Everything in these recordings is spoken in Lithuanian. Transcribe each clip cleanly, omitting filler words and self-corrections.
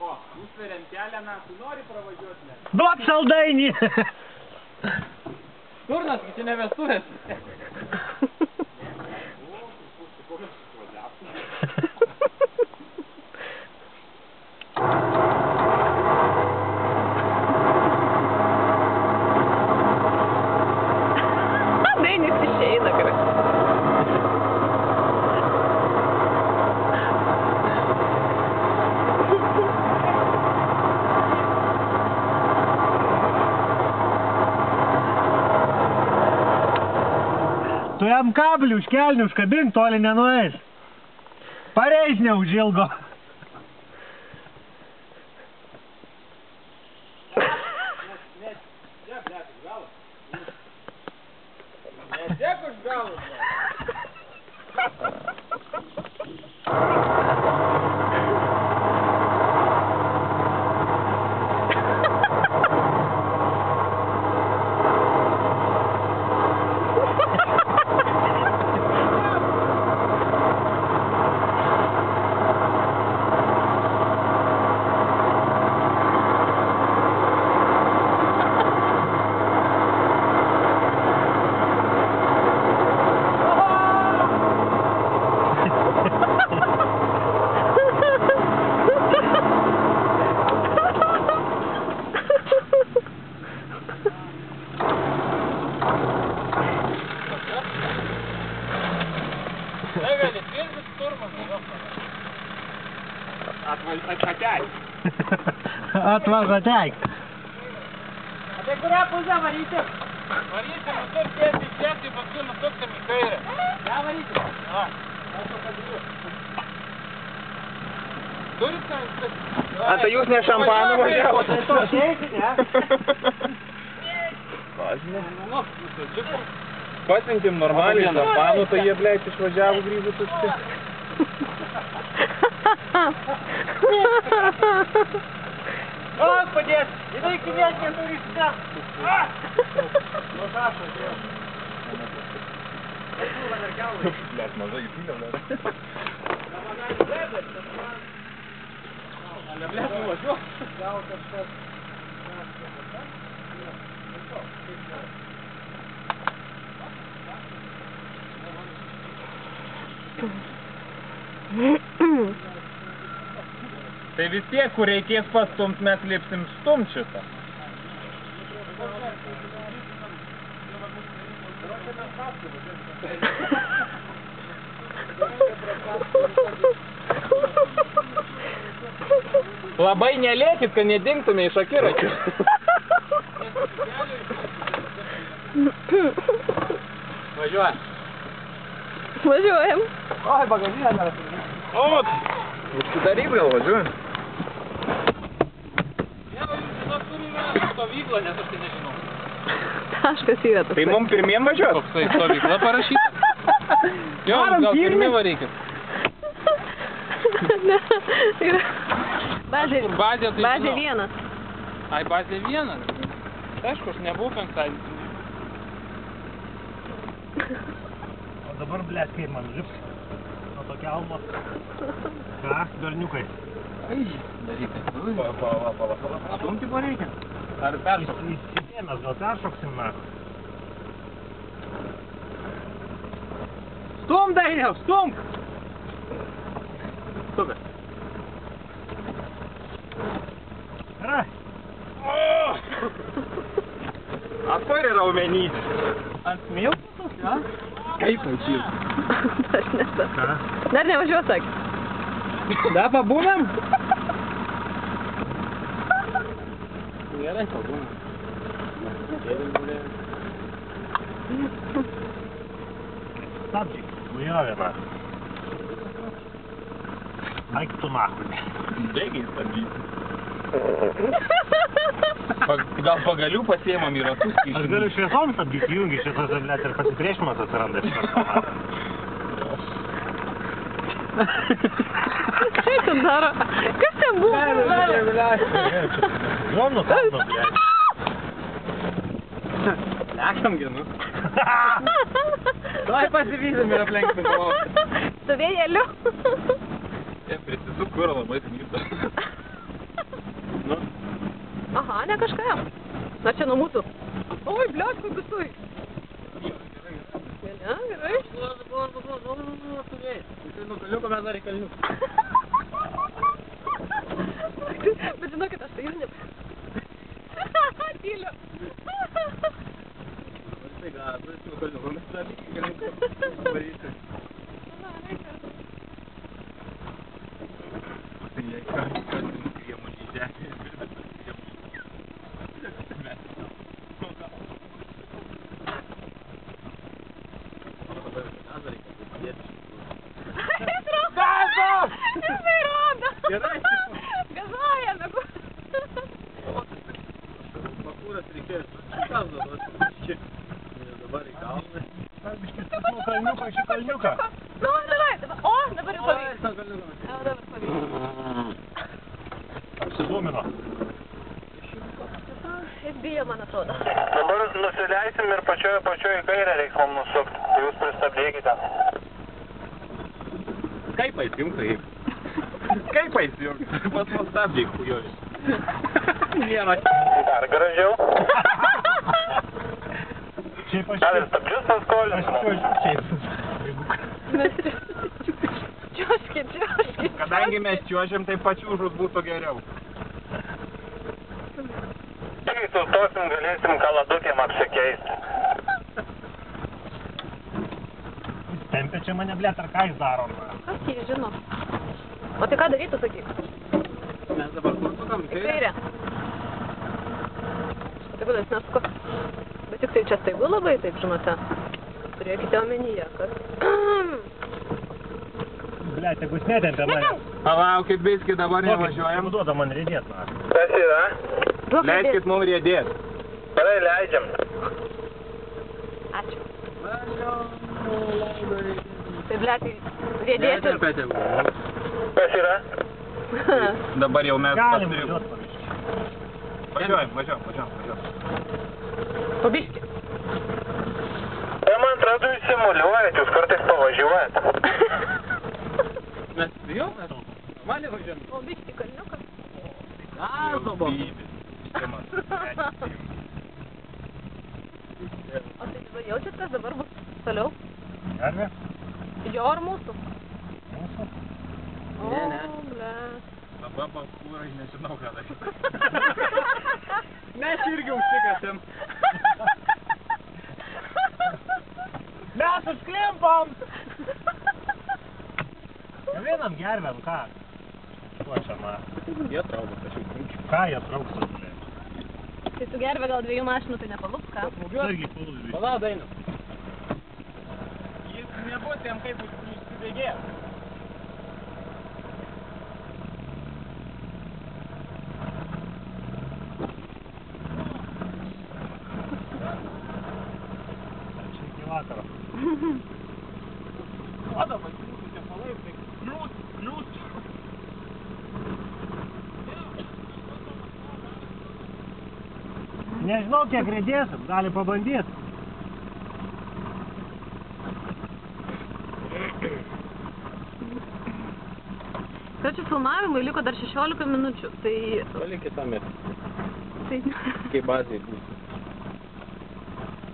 O, užtveriam kelią, tu nori pravažiuoti, ne? Duok saldainį! Turnas, čia ne vestuvės. Dainis išeina, kad. Tu jam kablį už kelnių užkabink, toli nenueis. Pareis neužilgo. Netiek už galus. Ateik. Atvažiuok. Apie kurią pusę varysim? Varysim, nusuk tiesiai, paskui nusuksim į kairę. Ja, varysim? Ja. Turit ką? A, tai jūs ne šampanų važiavote? Tai to šeisi, ne? Pasiuntim normaliai šampanų, tai jie, blėt, išvažiavo grįžus užti. O, padės! Įdai kvies, neturi išsės! Nu, šašo, dėl. Blėt, mažai įpylė, blėt. Ale, blėt, nuvažiuok. Gal kažkas... Tai vis tiek, kur reikės pastumt, mes lipsim stumt šitą. Labai nelėkit, kad nedingtume iš akiračių. Važiuoj. Važiuojam. Oi, bagažinę dar. O, užsidaryt gal važiuojam. Stovykla, nes aš tai nežinau. Taškas yra tas. Tai mums pirmiem važiuot? Koksai stovykla parašyta. Jo, gal pirmi varykit. Ne, yra. Bazė Bazė tai žinau. vienas. Ai, bazė vienas. Aišku, aš nebuvau penktadienį. O dabar, blėt, kaip man lips? Nuo to kelmo. Ką, berniukai? Ai, darykai. Stumti ko reikia? Ar peršokti? Įsidėmės, gal peršoksim na? Stumk, Dainiau, stumk! Stumk. Gerai. Atvarė raumenys. Ant miltus, ja? Kaip pačiūs? Aš nesu. Ką? Dar nevažiuoju, sakė. Da, pabūnam? Gerai, pabūnam. Stabdžiai, nuėjovė man. Aik tu nahui. Bėgiai stabdyti. Gal pagalių pasiėmam į ratus. Aš galiu šviesom stabdyti, jungi šitas, blėt, ir pasipriešimas atsiranda šitas. Kaip ten daro? Kas ten buvo? Žonu kalno, blėt. Lekiam ginu. Tuoj pasivysim ir aplenksim pavau. Su vėjeliu. Prisisuk kur labai smyta. Nu. Aha, ne kažką jau. Na čia nuo mūsų. Oi, bliot, kokius turi. Ne, gerai. Nu, kaliuko mes dar į kalniuką. Bet žinokit, aš tai jau ne... Tyliu. Tai gal, nu, kaliuko mes dar į kalniuką varysim. Tai jei kalniuką priemonių į žemę. Jisai rodo! Gerai. Gazojame! Pakūras reikės. Kas dabar? Čia. Dabar į kalną. Kalniuką, šį kalniuką. Nu, davai. O, dabar jau pavyks. Kalniuką. O, dabar pavyks. Apsidūmino. Jis bijo, man atrodo. Dabar nusileisim ir pačioj į kairę reiks mums nusukti. Jūs pristabdykite. Skaipą įsijung, tai. Skaipą įsijung. Pas mus stabdžiai, kujojus. Nėra. Dar gražiau. Šiaip aš... Gal ir stabdžius paskolinsim. Čiuoškit. Kadangi mes čiuožiam, tai pačiūžus būtų geriau. Kai sustosim, galėsim kaladutėm apsikeisti. Tempia čia mane, blėt, ar ką jis daro? Kas jį žino? O tai ką darytų, sakyk? Mes dabar kur sukam? Į kairę. Tai kodėl jis nesuko? Bet tik tai čia staigu labai, taip žinote. Turėkite omenyje, kad... Blėt, jeigu jis netempia mane. Palaukit, biskį, dabar nevažiuojam. Duoda man riedėt, na. Kas yra? Leiskit mums riedėt. Gerai, leidžiam. Ačiū. Tai, blėt, riedėti. Kas yra? Dabar jau mes Galim pasirinksim. važiuot pavyzdžiui. Važiuojam. Pabiški. Tai man atrodo, jūs simuliuojat, jūs kartais pavažiuojat. Mes jau? Mali važiuojam. Pabiški kalniuką. O tai jaučiat, kas dabar bus toliau? Gervė? Jo ar mūsų? Mūsų? O, Ne. blėt. Dabar paskūrai nežinau, ką daryti. Mes irgi užsikasėm. Mes užklimpam! Vienam gervėm, ką? Kuo čia, ma? Jie trauko, aš jau kunčiu. Ką jie trauksis, blėt? Tai su gervė gal 2 mašinų, tai nepalups, ką? Irgi kulus biškį. Pala, Dainius. Jis nebus jam kaip išsibėgės. Čia iki vakaro. O dabar jūsų tie palai, tai kliūt. Nežinau, kiek riedėsim, gali pabandyt. Čia filmavimui liko dar 16 minučių, tai... Palikit tam ir. Tai, Kaip bazai bus.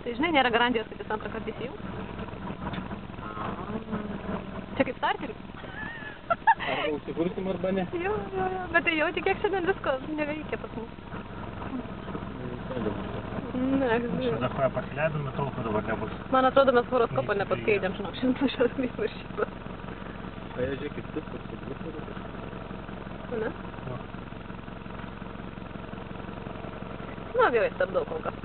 tai žinai, nėra garantijos, kad jis antrą kartą įsijungs. Čia kaip starteris. Arba užsigursim arba ne. Jo, bet tai jauti, kiek šiandien visko neveikia pas mus. Ne, Šitą koją pasileidome, tolko dabar nebus. man atrodo, mes horoskopo nepaskaitėm, žinok, šiandien šiandien viršybą. Tai žiūrėkit, tas užsigursim. Ne? Nu, vėl stabdau kol kas.